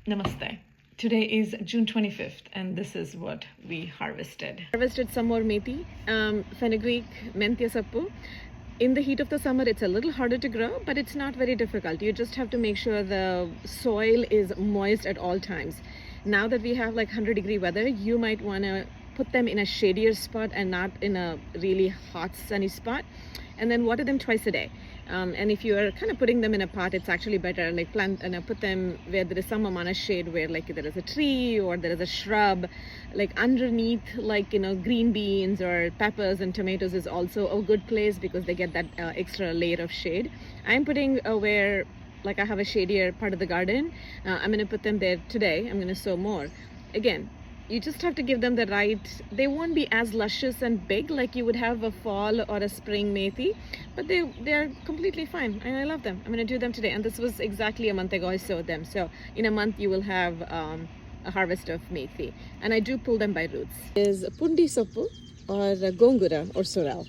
Namaste. Today is June 25th and this is what we harvested. Harvested some more methi, fenugreek, menthya sappu. In the heat of the summer, it's a little harder to grow, but it's not very difficult. You just have to make sure the soil is moist at all times. Now that we have like 100-degree weather, you might want to put them in a shadier spot and not in a really hot, sunny spot. And then water them twice a day. And if you are kind of putting them in a pot, it's actually better like plant and put them where there is some amount of shade, where like there is a tree or there is a shrub, like underneath, like green beans or peppers and tomatoes is also a good place because they get that extra layer of shade. I'm putting where like I have a shadier part of the garden. I'm going to put them there today. I'm going to sow more. Again, you just have to give them the right, they won't be as luscious and big like you would have a fall or a spring methi, but they're completely fine and I love them. I'm going to do them today, and this was exactly a month ago I sowed them, so in a month you will have a harvest of methi, and I do pull them by roots. Is pundi sappu or gongura or sorrel.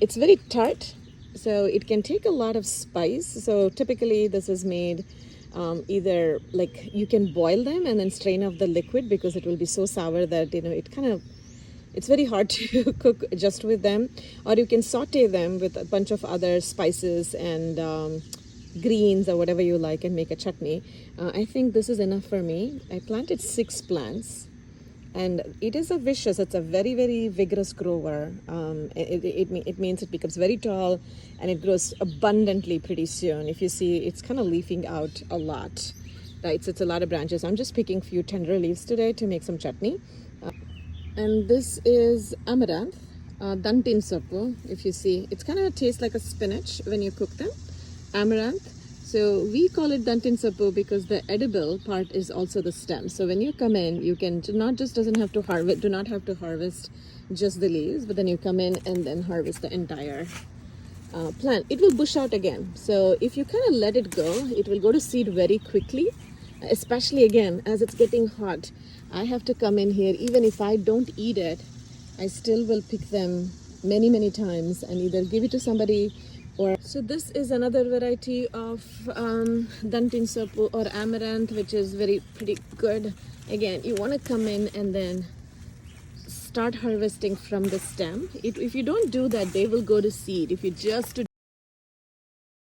It's very tart, so it can take a lot of spice. So typically this is made either like you can boil them and then strain off the liquid because it will be so sour that it's very hard to cook just with them, or you can saute them with a bunch of other spices and greens or whatever you like and make a chutney. I think this is enough for me. I planted 6 plants and it is it's a very, very vigorous grower. It means it becomes very tall and it grows abundantly pretty soon. If you see, it's kind of leafing out a lot, right? So it's a lot of branches. I'm just picking a few tender leaves today to make some chutney. And this is amaranth, dantin sappu. If you see, it's kind of tastes like a spinach when you cook them. Amaranth. So we call it dantin sappu because the edible part is also the stem. So when you come in, you can do not have to harvest just the leaves, but then you come in and then harvest the entire plant. It will bush out again. So if you kind of let it go, it will go to seed very quickly, especially again, as it's getting hot. I have to come in here, even if I don't eat it, I still will pick them many, many times and either give it to somebody. So this is another variety of dantin sappu or amaranth, which is pretty good. Again, you want to come in and then start harvesting from the stem. If you don't do that, they will go to seed. If you just